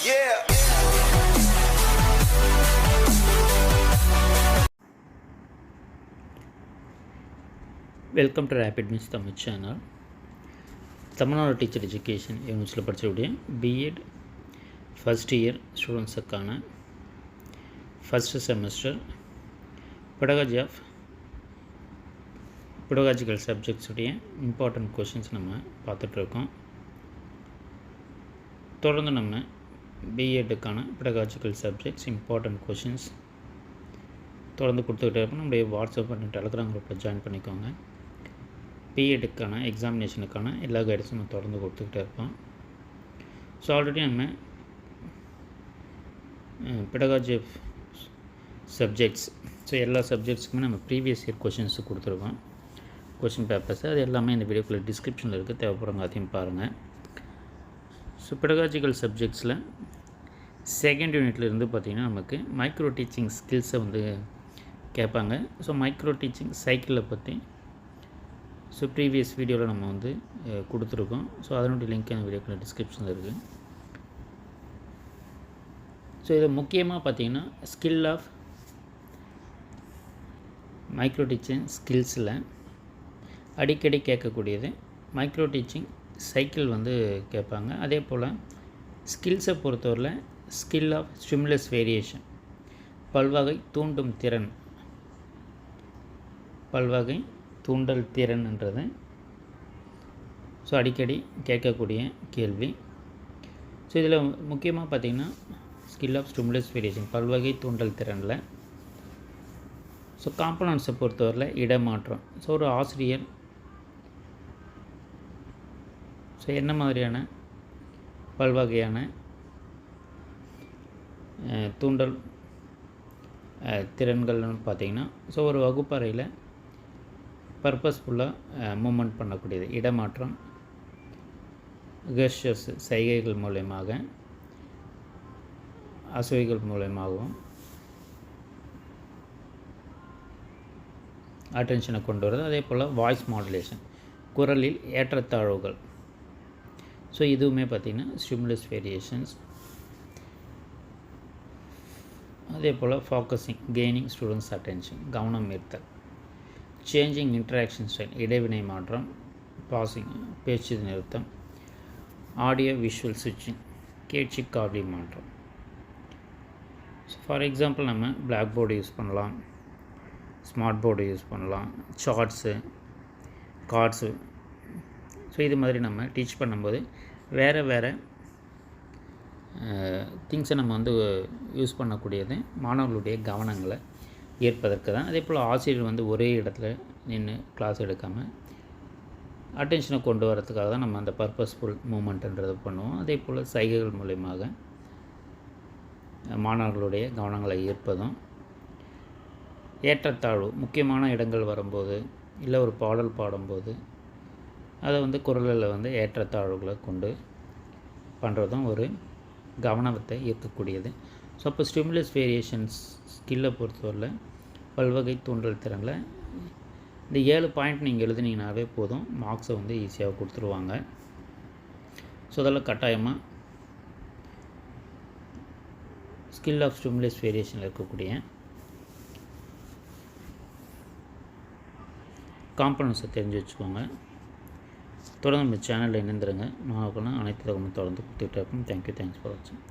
Yeah. Welcome to rapid means Tamil channel. Tamil Nadu teacher education யூனிவர்சிட்டியில் படித்தக்கூடிய BEd first year ஸ்டூடெண்ட்ஸுக்கான first semester pedagogical சப்ஜெக்ட்ஸுடைய important questions நம்ம பார்த்துட்ருக்கோம். தொடர்ந்து நம்ம பிஎட்டுக்கான pedagogical subjects important questions தொடர்ந்து கொடுத்துக்கிட்டே இருப்போம். நம்முடைய வாட்ஸ்அப் மற்றும் டெலகிராம் குரூப்பில் ஜாயின் பண்ணிக்கோங்க. பிஎட்டுக்கான எக்ஸாமினேஷனுக்கான எல்லா கைட்ஸும் நம்ம தொடர்ந்து கொடுத்துக்கிட்டே இருப்போம். ஸோ ஆல்ரெடி நம்ம பெடகாஜி சப்ஜெக்ட்ஸ் எல்லா சப்ஜெக்ட்ஸுக்குமே நம்ம ப்ரீவியஸ் இயர் கொஷின்ஸ் கொடுத்துருக்கோம். கொஷின் பேப்பர்ஸ் அது எல்லாமே இந்த வீடியோக்குள்ளே டிஸ்கிரிப்ஷனில் இருக்குது, தேவைப்படுறவங்க அதையும் பாருங்கள். ஸோ பெடகாஜிக்கல் சப்ஜெக்ட்ஸில் செகண்ட் யூனிட்லேருந்து பார்த்திங்கன்னா நமக்கு மைக்ரோ டீச்சிங் ஸ்கில்ஸை வந்து கேட்பாங்க. ஸோ மைக்ரோ டீச்சிங் சைக்கிளை பற்றி ப்ரீவியஸ் வீடியோவில் நம்ம வந்து கொடுத்துருக்கோம். ஸோ அதனுடைய லிங்க் அந்த வீடியோக்குள்ள டிஸ்கிரிப்ஷனில் இருக்குது. ஸோ இதை முக்கியமாக பார்த்திங்கன்னா ஸ்கில் ஆஃப் மைக்ரோ டீச்சிங் ஸ்கில்ஸில் அடிக்கடி கேட்கக்கூடியது மைக்ரோ டீச்சிங் சைக்கிள் வந்து கேட்பாங்க. அதே போல் ஸ்கில்ஸை பொறுத்தவரையில் ஸ்கில் ஆஃப் ஸ்டிமுலஸ் வேரியேஷன் பல்வகை தூண்டும் திறன், பல்வகை தூண்டல் திறன்ன்றது அடிக்கடி கேட்கக்கூடிய கேள்வி. ஸோ இதில் முக்கியமாக பார்த்திங்கன்னா ஸ்கில் ஆஃப் ஸ்டிமுலஸ் வேரியேஷன் பல்வகை தூண்டல் திறனில் காம்பனன்ட்ஸை பொறுத்தவரையில் இடமாற்றம். ஒரு ஆசிரியர் என்ன மாதிரியான பல்வகையான தூண்டல் திறன்கள்னு பார்த்திங்கன்னா ஒரு வகுப்பறையில் பர்பஸ்ஃபுல்லாக மூமெண்ட் பண்ணக்கூடியது இடமாற்றம், கெஸ்டர்ஸ் சைகைகள் மூலயமாக, அசைவுகள் மூலயமாகவும் அட்டென்ஷனை கொண்டு வருது. அதே போல் வாய்ஸ் மாடுலேஷன் குரலில் ஏற்றத்தாழ்வுகள். இதுவுமே பார்த்திங்கன்னா ஸ்டிமுலஸ் வேரியேஷன்ஸ். அதே போல் ஃபோக்கஸிங் கெய்னிங் ஸ்டூடெண்ட்ஸ் அட்டென்ஷன் கவனம் ஈர்த்தல், சேஞ்சிங் இன்ட்ராக்ஷன் ஸ்டைல் இடைவினை மாற்றம், பாசிங் பேச்சு நிறுத்தம், ஆடியோ விஷுவல் ஸ்விட்சிங் கேட்சி காவி மாற்றம். ஃபார் எக்ஸாம்பிள் நம்ம பிளாக் போர்டு யூஸ் பண்ணலாம், ஸ்மார்ட் போர்டு யூஸ் பண்ணலாம், சார்ட்ஸு கார்ட்ஸு. இது மாதிரி நம்ம டீச் பண்ணும்போது வேறு திங்ஸை நம்ம வந்து யூஸ் பண்ணக்கூடியது மாணவர்களுடைய கவனங்களை ஈர்ப்பதற்கு தான். அதே போல் ஆசிரியர் வந்து ஒரே இடத்துல நின்று கிளாஸ் எடுக்காமல் அட்டென்ஷனை கொண்டு வரதுக்காக தான் நம்ம அந்த பர்பஸ்ஃபுல் மூமெண்ட்டுன்றது பண்ணுவோம். அதே போல் சைகைகள் மூலயமாக மாணவர்களுடைய கவனங்களை ஈர்ப்பதும், ஏற்றத்தாழ்வு முக்கியமான இடங்கள் வரும்போது இல்லை ஒரு பாடல் பாடும்போது அதை வந்து குரலில் வந்து ஏற்றத்தாழ்வுகளை கொண்டு பண்ணுறதும் ஒரு கவனத்தை ஈர்க்கக்கூடியது. அப்போ ஸ்டிமுலஸ் வேரியேஷன்ஸ் ஸ்கில்லை பொறுத்தவரையில் பல்வகை தூண்டல் திறனில் இந்த 7 பாயிண்ட் நீங்கள் எழுதுனீங்கனாவே போதும், மார்க்ஸை வந்து ஈஸியாக கொடுத்துருவாங்க. அதெல்லாம் கட்டாயமாக ஸ்கில் ஆஃப் ஸ்டிமுலஸ் வேரியேஷனில் இருக்கக்கூடிய காம்பனன்ட்ஸை தெரிஞ்சு வச்சுக்கோங்க. தொடர்ந்து நம்ம சேனலில் இணைந்துருங்க. மாணவர்களும் அனைத்து தகவலும் தொடர்ந்து கொடுத்துக்கிட்டே இருப்போம். தேங்க்யூ, தேங்க்ஸ் ஃபார் வாட்சிங்.